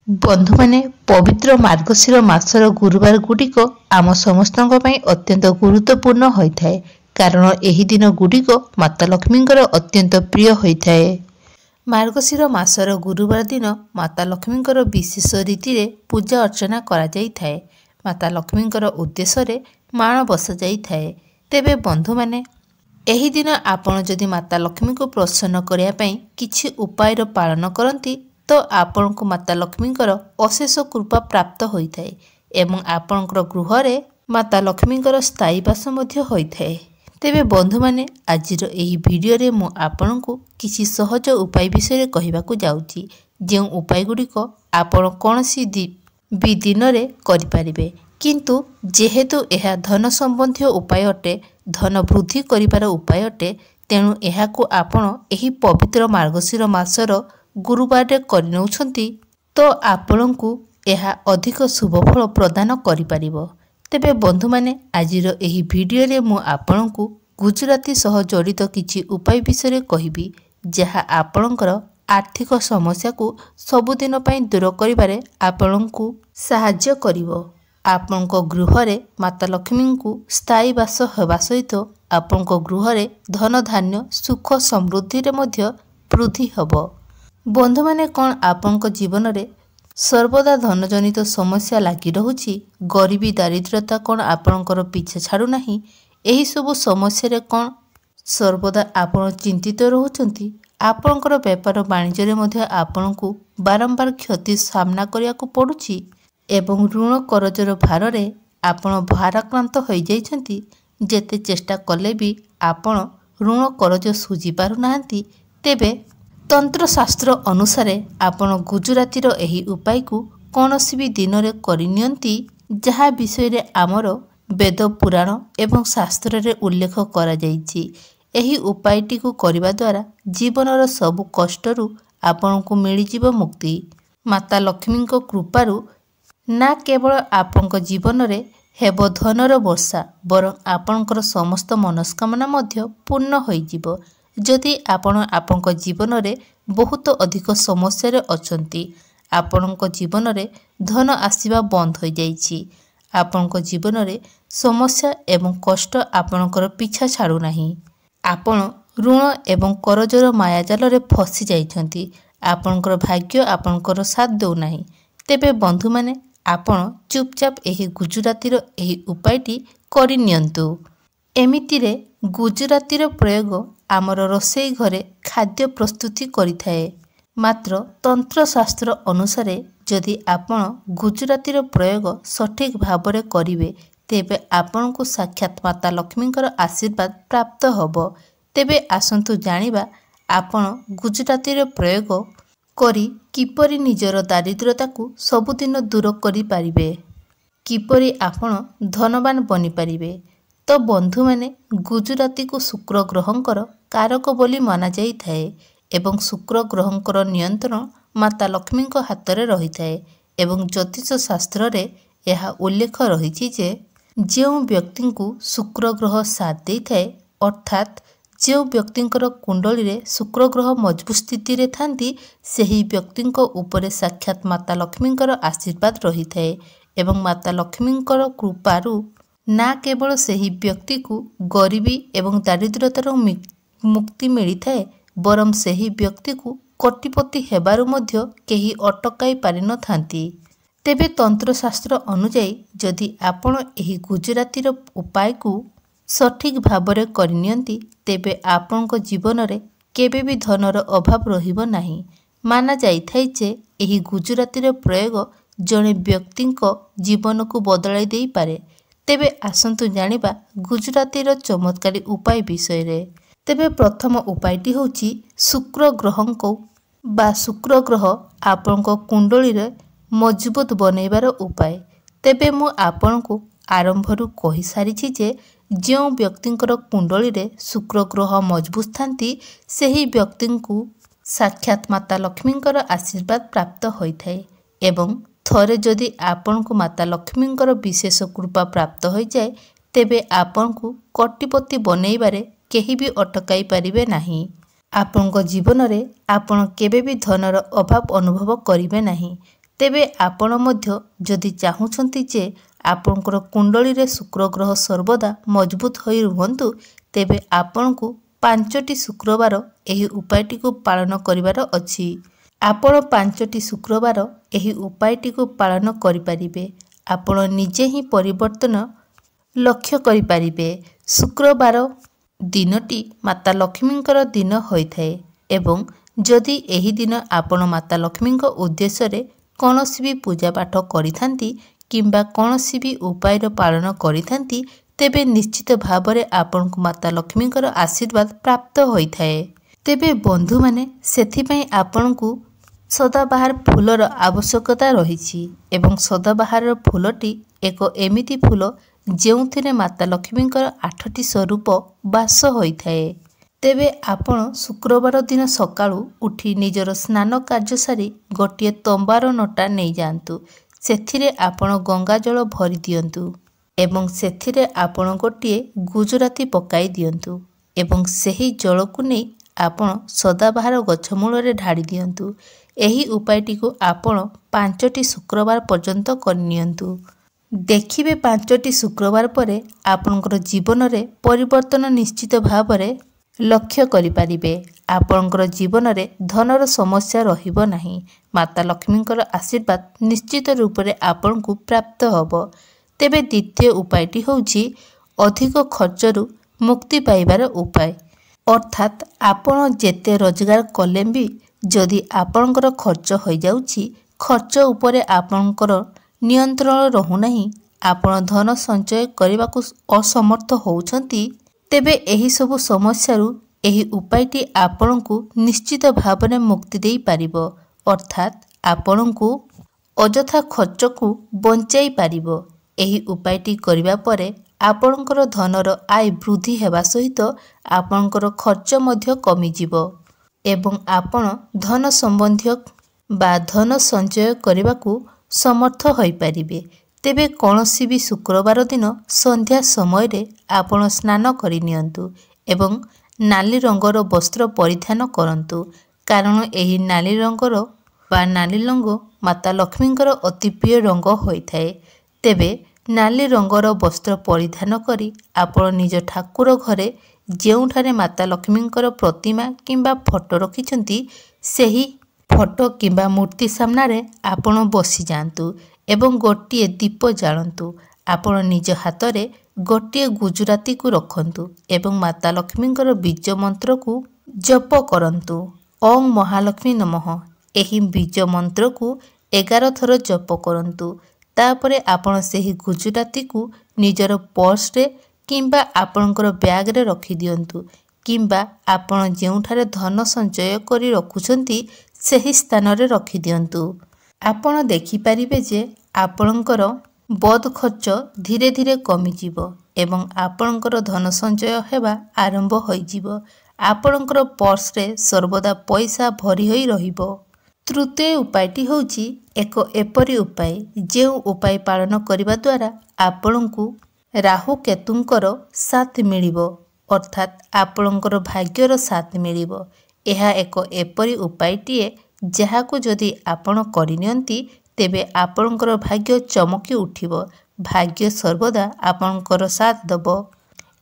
बंधु माने पवित्र मार्गशीर मासर गुरुवार गुड़िक आम समस्त अत्यंत गुरुत्वपूर्ण होता है कारण यही दिन गुड़िक माता लक्ष्मी अत्यंत प्रिय होता है। मार्गशीर मासर गुरुवार दिन माता लक्ष्मी विशेष रीति रे पूजा अर्चना करा जाई थाए। माता लक्ष्मी उद्देश्य माण बसा जाई थाए। तेबे बंधु माने एही दिन आपण जदि माता लक्ष्मी को प्रसन्न करिया पई किछि उपायर पालन करती तो आपण को माता लक्ष्मींकर अशेष कृपा प्राप्त होता है एवं आपणकर गृह रे माता लक्ष्मींकर स्थायी वास मध्य होता है। तेबे बंधु माने आजिर एही वीडियो रे मु आपण को किछि सहज उपाय विषय कहबाकू जाउची जेउ उपाय गुड़िक आपण कोनसी भी दिन रे करि परिबे किंतु जेहेतु यह धन संबंधी उपाय अटे धन वृद्धि करिवार उपाय अटे तेणु एहाकू आपण एही पवित्र मार्गशीर मासर गुरुवार रे करनउछंती तो आपणकू यह अधिक शुभफल प्रदान करिपारिबो। तेबे बंधु माने आजिर एही वीडियो रे मु आपणकू गुजराती सह जड़ित किछि उपाय विषय कहिबी जहा आपणकर आर्थिक समस्या को सबुदिन पई दूर करिबारे आपणकू सहाय्य करिवो। आपणको गृह रे माता लक्ष्मी को स्थायी वास हेबा सहित आपणको गृह रे धन धान्य सुख समृद्धि रे मध्य वृद्धि हबो। बंधु माने कौन आपनक जीवन रे सर्वदा धन जनित समस्या लगी रहुछि गरीबी दारिद्रता कौन आपनकर पीछे छाड़ू नाही एही सबु समस्या रे कौन सर्वदा आपण चिंतित रहुछंती आपनकर व्यापार वाणिज्य रे मध्य आपनकू बारंबार क्षति सामना करिया को पड़ुछि एवं ऋण करजर भार रे आपण भाराक्रांत होई जाइछंती जेते चेष्टा कले भी आपण ऋण करज सुझी पारु नाहंती। तेबे तंत्र शास्त्र अनुसार आपण गुजरातीर एही उपाय को कौनसी भी दिन रे करिनियंती जहा विषय रे आमर वेद पुराण एवं शास्त्र रे उल्लेख करा जाइछि। एही उपायटी को करिबा द्वारा जीवनर सब कष्टरू आपण को मिली जीव मुक्ति। माता लक्ष्मी को कृपारू ना केवल आपनक जीवन रे हेब धनर वर्षा बरं आपनकर समस्त मनस्कामना मध्य पूर्ण होई जीव। जदि आपण आपनक जीवन रे बहुत अधिक समस्या रे अछंती आपनक जीवन रे धन आसीबा बंद हो जाइछि आपनक जीवन रे समस्या एवं कष्ट आपनकर पीछा छाड़ू नाही आपण ऋण एवं करजर मायाजाल रे फसी जाइछंती आपनकर भाग्य आपनकर साथ दउ नाही। तेबे बंधु माने आपण चुपचाप एही गुजरातीर एही उपायटी करि नियंतु। एमिति रे गुजरातीर प्रयोग आमर रोषेई घरे खाद्य प्रस्तुति करिथाए मात्र तंत्र शास्त्र अनुसार जदि आपण गुजरातीर प्रयोग सठिक भावरे करिवे तेबे आपण को साक्षात माता लक्ष्मींकर आशीर्वाद प्राप्त होबो। तेबे आसंतु जानिबा आपण गुजरातीर प्रयोग करी किपरि निजर दारिद्रता को सबुदिन दूर करि पारिबे किपरि आपण धनवान बनि पारिबे। तो बंधु माने गुजराती को शुक्र ग्रहंकर कारक बोली माना जाई थाए एवं शुक्र ग्रहंकर नियंत्रण माता लक्ष्मी को हाथ रे रही थाए एवं ज्योतिष शास्त्र रे यह उल्लेख रही जे जो व्यक्ति को शुक्र ग्रह साथ दे थाए अर्थात जो व्यक्ति कुंडली रे शुक्र ग्रह मजबूत स्थिति रे थांती सही व्यक्ति उपरे साक्षात माता लक्ष्मी आशीर्वाद रही थाए एवं माता लक्ष्मी कृपारू ना केवल सही व्यक्ति को गरीबी एवं दारिद्रतार मुक्ति मिली थाए बरं सही व्यक्ति को कोटिपति हेबारु मध्य केही अटकाई पारि न थांती। तेबे तंत्र शास्त्र अनुଯାयी जदि आपण एही गुजरातीर उपाय को सठिक भावरे करनियंती तेबे आपनक जीवन रे केबे भी धनर अभाव रहिबो नाही। माना जाइथाय जे एही गुजरातीर प्रयोग जणे व्यक्तिंक जीवन को बदलाई देई पारे। तेबे आसंतु जानिबा गुजरातीर चमत्कारी उपाय विषय रे। तेबे प्रथम उपायटी होची शुक्र ग्रहंको बा शुक्र ग्रह आपनक कुंडली रे मजबूत बनैबार उपाय। तेबे मु आपनको आरंभरू कहि सारिछि जे जो व्यक्तिंकर कुंडली रे शुक्र ग्रह मजबूत थांती सही व्यक्तिंकु साक्षात माता लक्ष्मींकर आशीर्वाद प्राप्त होइथाय एवं थरे जदि आपण को माता लक्ष्मींकर विशेष कृपा प्राप्त हो जाए तेबे आपण को कोटिपति बनैबारे केही भी अटकाई पारिबे नाही। आपनक जीवन रे आपण केबे भी धनर अभाव अनुभव करिवे नाही। ତେବେ ଆପଣ ମଧ୍ୟ ଯଦି ଚାହୁଁଛନ୍ତି ଯେ ଆପଣଙ୍କର କୁଣ୍ଡଳୀରେ ଶୁକ୍ର ଗ୍ରହ ସର୍ବଦା ମଜବୁତ ହୋଇ ରୁହନ୍ତୁ, ତେବେ ଆପଣଙ୍କୁ 5ଟି ଶୁକ୍ରବାର ଏହି ଉପାୟଟିକୁ ପାଳନ କରିବାର ଅଛି। ଆପଣ 5ଟି ଶୁକ୍ରବାର ଏହି ଉପାୟଟିକୁ ପାଳନ କରିପାରିବେ। ଆପଣ ନିଜେ ହିଁ ପରିବର୍ତ୍ତନ ଲକ୍ଷ୍ୟ କରିପାରିବେ। ଶୁକ୍ରବାର ଦିନଟି ମାତା ଲକ୍ଷ୍ମୀଙ୍କର ଦିନ ହୋଇଥାଏ ଏବଂ ଯଦି ଏହି ଦିନ ଆପଣ ମାତା ଲକ୍ଷ୍ମୀଙ୍କ ଉଦ୍ଦେଶ୍ୟରେ କୌଣସି ବି ପୂଜାପାଠ କରିଥାନ୍ତି କିମ୍ବା କୌଣସି ବି ଉପାୟର ପାଳନ କରିଥାନ୍ତି, ତେବେ ନିଶ୍ଚିତ ଭାବରେ ଆପଣଙ୍କୁ ମାତା ଲକ୍ଷ୍ମୀଙ୍କର ଆଶୀର୍ବାଦ ପ୍ରାପ୍ତ ହୋଇଥାଏ। ତେବେ ବନ୍ଧୁମାନେ, ସେଥିପାଇଁ ଆପଣଙ୍କୁ ସଦାବାହାର ଫୁଲର ଆବଶ୍ୟକତା ରହିଛି ଏବଂ ସଦାବାହାରର ଫୁଲଟି ଏକ ଏମିତି ଫୁଲ ଯେଉଁଥିରେ ମାତା ଲକ୍ଷ୍ମୀଙ୍କର 8ଟି ସ୍ୱରୂପ ବାସ ହୋଇଥାଏ। ତେବେ ଆପଣ ଶୁକ୍ରବାର ଦିନ ସକାଳୁ ଉଠି ନିଜର ସ୍ନାନ କାର୍ଯ୍ୟ ସାରି ଗୋଟିଏ ତମ୍ବାର ନୋଟା ନେଇଯାଆନ୍ତୁ। ସେଥିରେ ଆପଣ ଗଙ୍ଗା ଜଳ ଭରି ଦିଅନ୍ତୁ ଏବଂ ସେଥିରେ ଆପଣ ଗୋଟିଏ ଗୁଜୁରାତି ପକାଇ ଦିଅନ୍ତୁ ଏବଂ ସେହି ଜଳକୁ ନେଇ ଆପଣ ସଦାବାହାର ଗଛ ମୂଳରେ ଢାଳି ଦିଅନ୍ତୁ। ଏହି ଉପାୟଟିକୁ ଆପଣ 5ଟି ଶୁକ୍ରବାର ପର୍ଯ୍ୟନ୍ତ କରିନିଅନ୍ତୁ। ଦେଖିବେ 5ଟି ଶୁକ୍ରବାର ପରେ ଆପଣଙ୍କର ଜୀବନରେ ପରିବର୍ତ୍ତନ ନିଶ୍ଚିତ ଭାବରେ ଲକ୍ଷ୍ୟ କରିପାରିବେ। ଆପଣଙ୍କର ଜୀବନରେ ଧନର ସମସ୍ୟା ରହିବ ନାହିଁ। ମାତା ଲକ୍ଷ୍ମୀଙ୍କର ଆଶୀର୍ବାଦ ନିଶ୍ଚିତ ରୂପରେ ଆପଣଙ୍କୁ ପ୍ରାପ୍ତ ହେବ। ତେବେ ଦ୍ୱିତୀୟ ଉପାୟଟି ହେଉଛି ଅଧିକ ଖର୍ଚ୍ଚରୁ ମୁକ୍ତି ପାଇବାର ଉପାୟ। ଅର୍ଥାତ୍ ଆପଣ ଯେତେ ରୋଜଗାର କଲେ ବି ଯଦି ଆପଣଙ୍କର ଖର୍ଚ୍ଚ ହୋଇଯାଉଛି, ଖର୍ଚ୍ଚ ଉପରେ ଆପଣଙ୍କର ନିୟନ୍ତ୍ରଣ ରହୁନାହିଁ, ଆପଣ ଧନ ସଞ୍ଚୟ କରିବାକୁ ଅସମର୍ଥ ହେଉଛନ୍ତି, ତେବେ ଏହିସବୁ ସମସ୍ୟାରୁ ଏହି ଉପାୟଟି ଆପଣଙ୍କୁ ନିଶ୍ଚିତ ଭାବରେ ମୁକ୍ତି ଦେଇପାରିବ। ଅର୍ଥାତ୍ ଆପଣଙ୍କୁ ଅଯଥା ଖର୍ଚ୍ଚକୁ ବଞ୍ଚାଇ ପାରିବ। ଏହି ଉପାୟଟି କରିବା ପରେ ଆପଣଙ୍କର ଧନର ଆୟ ବୃଦ୍ଧି ହେବା ସହିତ ଆପଣଙ୍କର ଖର୍ଚ୍ଚ ମଧ୍ୟ କମିଯିବ ଏବଂ ଆପଣ ଧନ ସମ୍ବନ୍ଧୀୟ ବା ଧନ ସଞ୍ଚୟ କରିବାକୁ ସମର୍ଥ ହୋଇପାରିବେ। ତେବେ କୌଣସି ବି ଶୁକ୍ରବାର ଦିନ ସନ୍ଧ୍ୟା ସମୟରେ ଆପଣ ସ୍ନାନ କରିନିଅନ୍ତୁ ଏବଂ ନାଲି ରଙ୍ଗର ବସ୍ତ୍ର ପରିଧାନ କରନ୍ତୁ, କାରଣ ଏହି ନାଲି ରଙ୍ଗର ବା ନାଲି ରଙ୍ଗ ମାତା ଲକ୍ଷ୍ମୀଙ୍କର ଅତି ପ୍ରିୟ ରଙ୍ଗ ହୋଇଥାଏ। ତେବେ ନାଲି ରଙ୍ଗର ବସ୍ତ୍ର ପରିଧାନ କରି ଆପଣ ନିଜ ଠାକୁର ଘରେ ଯେଉଁଠାରେ ମାତା ଲକ୍ଷ୍ମୀଙ୍କର ପ୍ରତିମା କିମ୍ବା ଫଟୋ ରଖିଛନ୍ତି, ସେହି ଫଟୋ କିମ୍ବା ମୂର୍ତ୍ତି ସାମ୍ନାରେ ଆପଣ ବସିଯାଆନ୍ତୁ ଏବଂ ଗୋଟିଏ ଦୀପ ଜାଳନ୍ତୁ। ଆପଣ ନିଜ ହାତରେ ଗୋଟିଏ ଗୁଜୁରାତିକୁ ରଖନ୍ତୁ ଏବଂ ମାତା ଲକ୍ଷ୍ମୀଙ୍କର ବୀଜ ମନ୍ତ୍ରକୁ ଜପ କରନ୍ତୁ। ଓଁ ମହାଲକ୍ଷ୍ମୀ ନମଃ। ଏହି ବୀଜ ମନ୍ତ୍ରକୁ 11 ଥର ଜପ କରନ୍ତୁ। ତାପରେ ଆପଣ ସେହି ଗୁଜୁରାତିକୁ ନିଜର ପର୍ସରେ କିମ୍ବା ଆପଣଙ୍କର ବ୍ୟାଗରେ ରଖିଦିଅନ୍ତୁ କିମ୍ବା ଆପଣ ଯେଉଁଠାରେ ଧନ ସଞ୍ଚୟ କରି ରଖୁଛନ୍ତି ସେହି ସ୍ଥାନରେ ରଖିଦିଅନ୍ତୁ। ଆପଣ ଦେଖିପାରିବେ ଯେ ଆପଣଙ୍କର ବଦ ଖର୍ଚ୍ଚ ଧୀରେ ଧୀରେ କମିଯିବ ଏବଂ ଆପଣଙ୍କର ଧନ ସଞ୍ଚୟ ହେବା ଆରମ୍ଭ ହୋଇଯିବ। ଆପଣଙ୍କର ପର୍ସରେ ସର୍ବଦା ପଇସା ଭରି ହୋଇ ରହିବ। ତୃତୀୟ ଉପାୟଟି ହେଉଛି ଏକ ଏପରି ଉପାୟ ଯେଉଁ ଉପାୟ ପାଳନ କରିବା ଦ୍ୱାରା ଆପଣଙ୍କୁ ରାହୁ କେତୁଙ୍କର ସାଥ ମିଳିବ, ଅର୍ଥାତ୍ ଆପଣଙ୍କର ଭାଗ୍ୟର ସାଥ ମିଳିବ। ଏହା ଏକ ଏପରି ଉପାୟଟିଏ ଯାହାକୁ ଯଦି ଆପଣ କରିନିଅନ୍ତି, ତେବେ ଆପଣଙ୍କର ଭାଗ୍ୟ ଚମକି ଉଠିବ। ଭାଗ୍ୟ ସର୍ବଦା ଆପଣଙ୍କର ସାଥ ଦେବ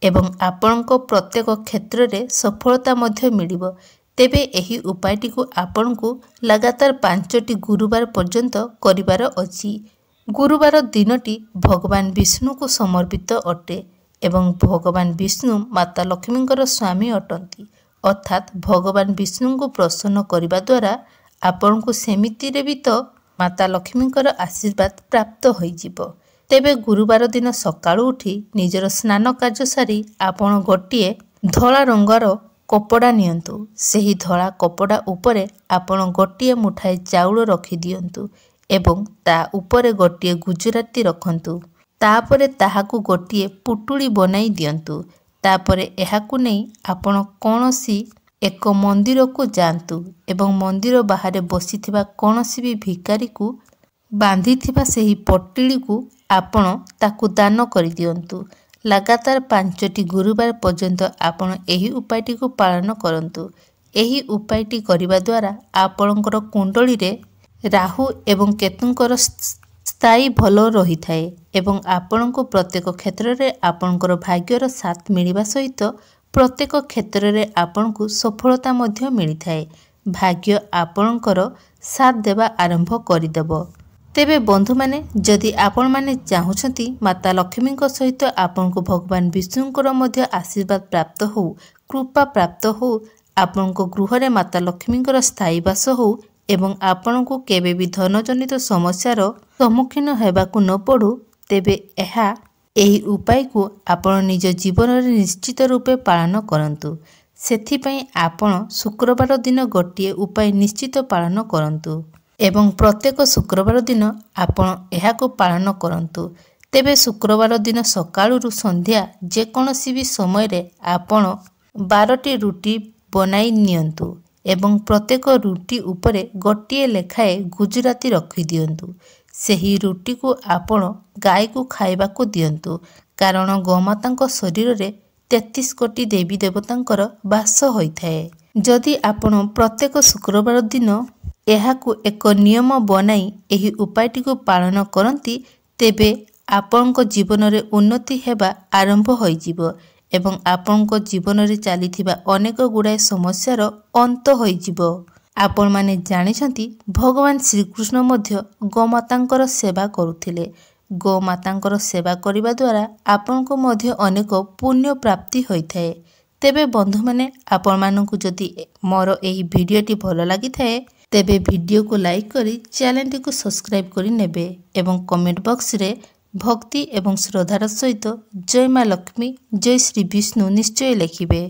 ଏବଂ ଆପଣଙ୍କ ପ୍ରତ୍ୟେକ କ୍ଷେତ୍ରରେ ସଫଳତା ମଧ୍ୟ ମିଳିବ। ତେବେ ଏହି ଉପାୟଟିକୁ ଆପଣଙ୍କୁ ଲଗାତାର 5ଟି ଗୁରୁବାର ପର୍ଯ୍ୟନ୍ତ କରିବାର ଅଛି। ଗୁରୁବାର ଦିନଟି ଭଗବାନ ବିଷ୍ଣୁଙ୍କୁ ସମର୍ପିତ ଅଟେ ଏବଂ ଭଗବାନ ବିଷ୍ଣୁ ମାତା ଲକ୍ଷ୍ମୀଙ୍କର ସ୍ୱାମୀ ଅଟନ୍ତି। ଅର୍ଥାତ୍ ଭଗବାନ ବିଷ୍ଣୁଙ୍କୁ ପ୍ରସନ୍ନ କରିବା ଦ୍ୱାରା ଆପଣଙ୍କୁ ସେମିତିରେ ବି ତ ମାତା ଲକ୍ଷ୍ମୀଙ୍କର ଆଶୀର୍ବାଦ ପ୍ରାପ୍ତ ହୋଇଯିବ। ତେବେ ଗୁରୁବାର ଦିନ ସକାଳୁ ଉଠି ନିଜର ସ୍ନାନ କାର୍ଯ୍ୟ ସାରି ଆପଣ ଗୋଟିଏ ଧଳା ରଙ୍ଗର କପଡ଼ା ନିଅନ୍ତୁ। ସେହି ଧଳା କପଡ଼ା ଉପରେ ଆପଣ ଗୋଟିଏ ମୁଠାଏ ଚାଉଳ ରଖିଦିଅନ୍ତୁ ଏବଂ ତା ଉପରେ ଗୋଟିଏ ଗୁଜୁରାତି ରଖନ୍ତୁ। ତାପରେ ତାହାକୁ ଗୋଟିଏ ପୁଟୁଳି ବନାଇ ଦିଅନ୍ତୁ। ତାପରେ ଏହାକୁ ନେଇ ଆପଣ କୌଣସି ଏକ ମନ୍ଦିରକୁ ଯାଆନ୍ତୁ ଏବଂ ମନ୍ଦିର ବାହାରେ ବସିଥିବା କୌଣସି ବି ଭିକାରୀକୁ ବାନ୍ଧିଥିବା ସେହି ପଟିଳିକୁ ଆପଣ ତାକୁ ଦାନ କରିଦିଅନ୍ତୁ। ଲଗାତାର 5ଟି ଗୁରୁବାର ପର୍ଯ୍ୟନ୍ତ ଆପଣ ଏହି ଉପାୟଟିକୁ ପାଳନ କରନ୍ତୁ। ଏହି ଉପାୟଟି କରିବା ଦ୍ୱାରା ଆପଣଙ୍କର କୁଣ୍ଡଳୀରେ राहु एवं केतुंकर स्थायी भल रही थाए एवं आपणको प्रत्येक क्षेत्र में आपणकर भाग्यर साथ मिलवा सहित प्रत्येक क्षेत्र में आपणको सफलता मध्य मिली थाए। भाग्य आपणकर साथ देवा आरंभ करदेव। तेबे बंधु माने जदि आपण माने चाहुछंती माता लक्ष्मी सहित आपणको भगवान विष्णुंकर मध्य आशीर्वाद प्राप्त हो, कृपा प्राप्त हो, आपणको गृह रे माता लक्ष्मींकर स्थायी वास हो एवं आपणको केबे भी धनजनित समस्यार सम्मुखीन हेबाकु न पड़ू, तेबे एही उपाय को आपण निज जीवन रे निश्चित रूपे पालन करंतु। सेथिपई आपण शुक्रवार दिन गोटिए उपाय निश्चित पालन करंतु एवं प्रत्येक शुक्रवार दिन आपण एहाको पालन करंतु। तेबे शुक्रवार दिन सकाळु संध्या जेकोसी भी समय रे आपण 12टी रुटी बनाई नियंतु एवं प्रत्येक रुटी उपरे गोटिए लेखाए गुजराती रखी दियंतु। सही रुटी को आपण गाय को खाइबा को दियंतु, कारण गोमाता शरीर रे 33 कोटी देवी देवतांकर वास होइथाए। जदि आपण प्रत्येक शुक्रवार दिन एहाकु एक नियम बनाई एही उपायटी को पालन करंती, तेबे आपणको जीवन रे उन्नति हेबा आरंभ होइजिवो एवं आपणको जीवन रे चलीथिबा अनेक गुड़ाए समस्यार अंत होइजिवो। आपण माने जानिछंती भगवान श्रीकृष्ण मध्य गोमातांकर सेवा करुथिले। गोमातांकर सेवा करिबा द्वारा आपणको मध्य अनेक पुण्य प्राप्ति होइथाए। तेबे बंधु माने आपण मानकु जदि मोर एही भिडियोटी भल लागि थाए तेबे भिडियो को लाइक करी चैनल को सब्सक्राइब करी नेबे एवं कमेंट बॉक्स रे भक्ति एवं श्रद्धार सहित जय माँ लक्ष्मी, जय श्री विष्णु निश्चय लिखिबे।